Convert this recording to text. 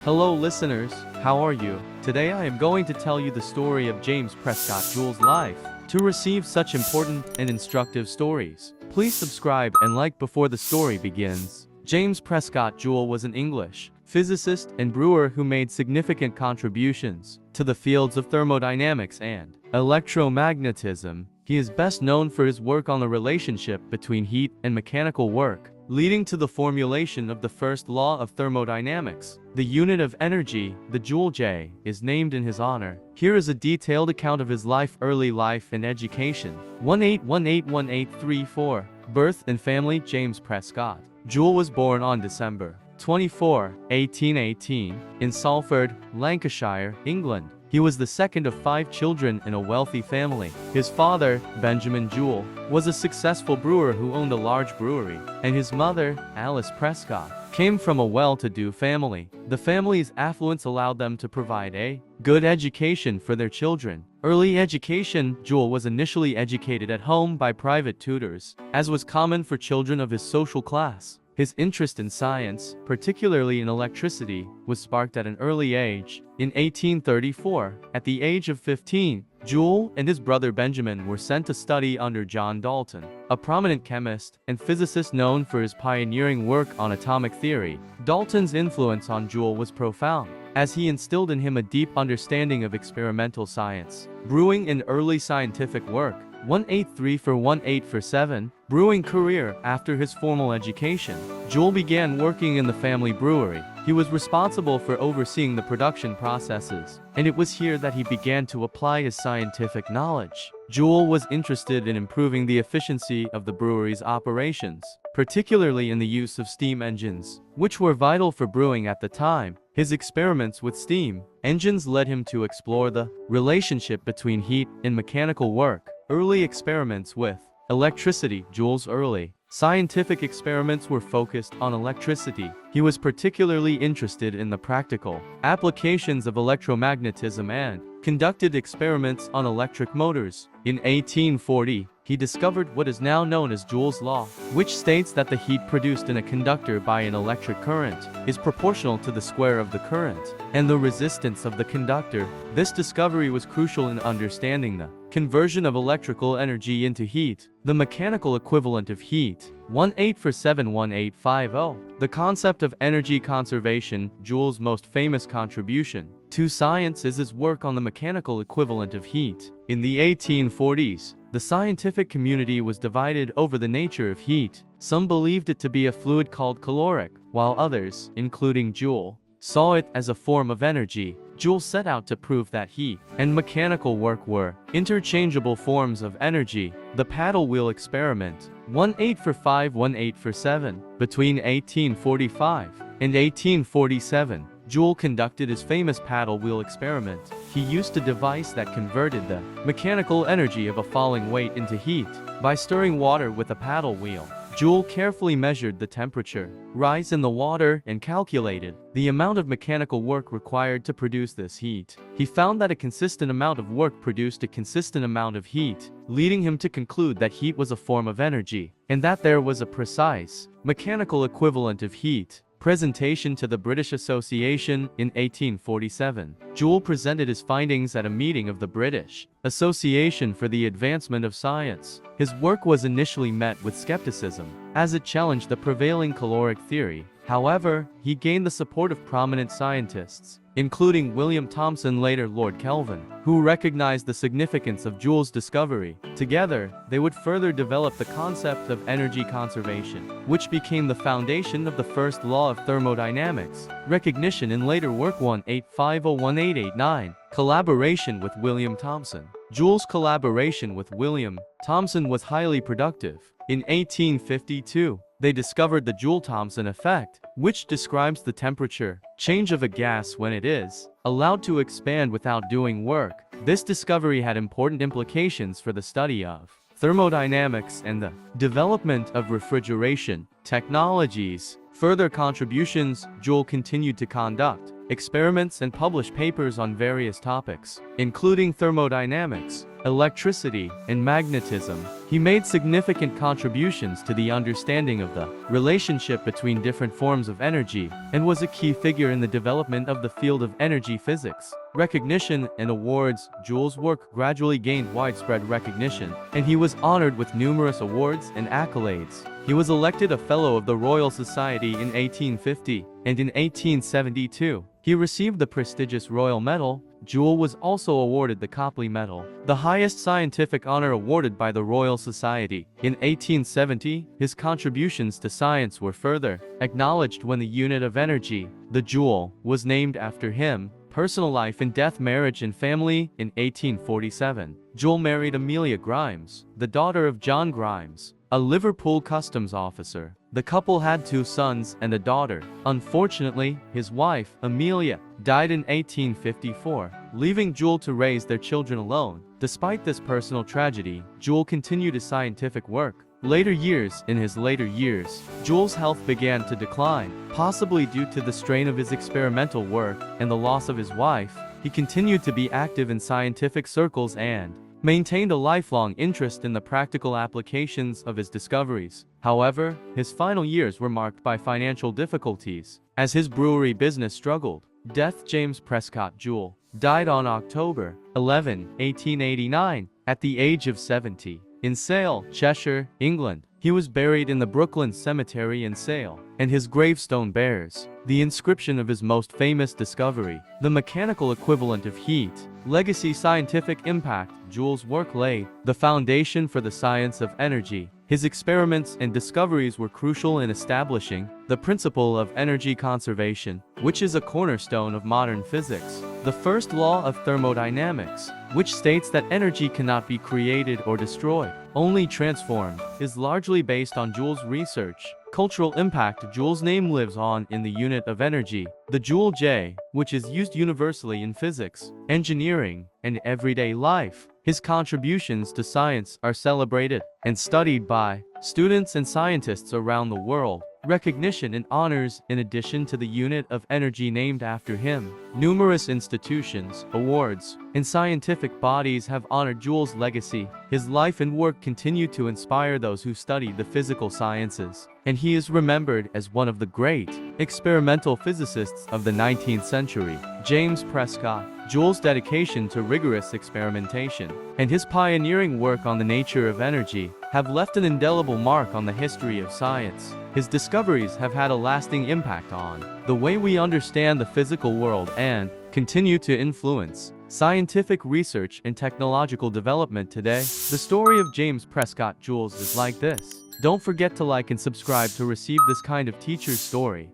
Hello listeners, how are you? Today I am going to tell you the story of James Prescott Joule's life. To receive such important and instructive stories, please subscribe and like before the story begins. James Prescott Joule was an English physicist and brewer who made significant contributions to the fields of thermodynamics and electromagnetism. He is best known for his work on the relationship between heat and mechanical work, leading to the formulation of the first law of thermodynamics. The unit of energy, the Joule J, is named in his honor. Here is a detailed account of his life, early life and education. 18181834. Birth and family. James Prescott Joule was born on December 24, 1818, in Salford, Lancashire, England. He was the second of 5 children in a wealthy family. His father, Benjamin Joule, was a successful brewer who owned a large brewery, and his mother, Alice Prescott, came from a well-to-do family. The family's affluence allowed them to provide a good education for their children. Early education. Joule was initially educated at home by private tutors, as was common for children of his social class. His interest in science, particularly in electricity, was sparked at an early age. In 1834, at the age of 15, Joule and his brother Benjamin were sent to study under John Dalton, a prominent chemist and physicist known for his pioneering work on atomic theory. Dalton's influence on Joule was profound, as he instilled in him a deep understanding of experimental science, brewing and early scientific work. 1847. Brewing career. After his formal education, Joule began working in the family brewery. He was responsible for overseeing the production processes, and it was here that he began to apply his scientific knowledge. Joule was interested in improving the efficiency of the brewery's operations, particularly in the use of steam engines, which were vital for brewing at the time. His experiments with steam engines led him to explore the relationship between heat and mechanical work. Early experiments with electricity. Joule's early scientific experiments were focused on electricity. He was particularly interested in the practical applications of electromagnetism and conducted experiments on electric motors. In 1840, he discovered what is now known as Joule's law, which states that the heat produced in a conductor by an electric current is proportional to the square of the current and the resistance of the conducter. This discovery was crucial in understanding the conversion of electrical energy into heat, the mechanical equivalent of heat. 1847-1850. The concept of energy conservation. Joule's most famous contribution to science is his work on the mechanical equivalent of heat. In the 1840s, the scientific community was divided over the nature of heat. Some believed it to be a fluid called caloric, while others, including Joule, saw it as a form of energy. Joule set out to prove that heat and mechanical work were interchangeable forms of energy. The paddle wheel experiment. 1845-1847. Between 1845 and 1847, Joule conducted his famous paddle wheel experiment. He used a device that converted the mechanical energy of a falling weight into heat by stirring water with a paddle wheel. Joule carefully measured the temperature rise in the water and calculated the amount of mechanical work required to produce this heat. He found that a consistent amount of work produced a consistent amount of heat, leading him to conclude that heat was a form of energy, and that there was a precise mechanical equivalent of heat. Presentation to the British Association. In 1847, Joule presented his findings at a meeting of the British Association for the Advancement of Science. His work was initially met with skepticism, as it challenged the prevailing caloric theory. However, he gained the support of prominent scientists, including William Thomson, later Lord Kelvin, who recognized the significance of Joule's discovery. Together, they would further develop the concept of energy conservation, which became the foundation of the first law of thermodynamics. Recognition in later work. 1850-1889. Collaboration with William Thomson. Joule's collaboration with William Thomson was highly productive. In 1852, they discovered the Joule-Thomson effect, which describes the temperature change of a gas when it is allowed to expand without doing work. This discovery had important implications for the study of thermodynamics and the development of refrigeration technologies. Further contributions. Joule continued to conduct experiments and publish papers on various topics, including thermodynamics, electricity, and magnetism. He made significant contributions to the understanding of the relationship between different forms of energy, and was a key figure in the development of the field of energy physics. Recognition and awards. Joule's work gradually gained widespread recognition, and he was honored with numerous awards and accolades. He was elected a Fellow of the Royal Society in 1850, and in 1872, he received the prestigious Royal Medal. Joule was also awarded the Copley Medal, the highest scientific honor awarded by the Royal Society. In 1870, his contributions to science were further acknowledged when the unit of energy, the joule, was named after him. Personal life and death. Marriage and family. In 1847, Joule married Amelia Grimes, the daughter of John Grimes, a Liverpool customs officer. The couple had 2 sons and a daughter. Unfortunately, his wife, Amelia, died in 1854, leaving Joule to raise their children alone. Despite this personal tragedy, Joule continued his scientific work. In his later years, Joule's health began to decline, possibly due to the strain of his experimental work and the loss of his wife. He continued to be active in scientific circles and maintained a lifelong interest in the practical applications of his discoveries. However, his final years were marked by financial difficulties, as his brewery business struggled. Death. James Prescott Joule died on October 11, 1889, at the age of 70. In Sale, Cheshire, England. He was buried in the Brooklands Cemetery in Sale, and his gravestone bears the inscription of his most famous discovery, the mechanical equivalent of heat. Legacy. Scientific impact. Joule's work laid the foundation for the science of energy. His experiments and discoveries were crucial in establishing the principle of energy conservation, which is a cornerstone of modern physics. The first law of thermodynamics, which states that energy cannot be created or destroyed, only transformed, is largely based on Joule's research. Cultural impact. Joule's name lives on in the unit of energy, the Joule J, which is used universally in physics, engineering, and everyday life. His contributions to science are celebrated and studied by students and scientists around the world. Recognition and honors. In addition to the unit of energy named after him, numerous institutions, awards, and scientific bodies have honored Joule's legacy. His life and work continue to inspire those who study the physical sciences, and he is remembered as one of the great experimental physicists of the 19th century. James Prescott Joule's dedication to rigorous experimentation and his pioneering work on the nature of energy have left an indelible mark on the history of science. His discoveries have had a lasting impact on the way we understand the physical world and continue to influence scientific research and technological development today. The story of James Prescott Joule is like this. Don't forget to like and subscribe to receive this kind of teacher's story.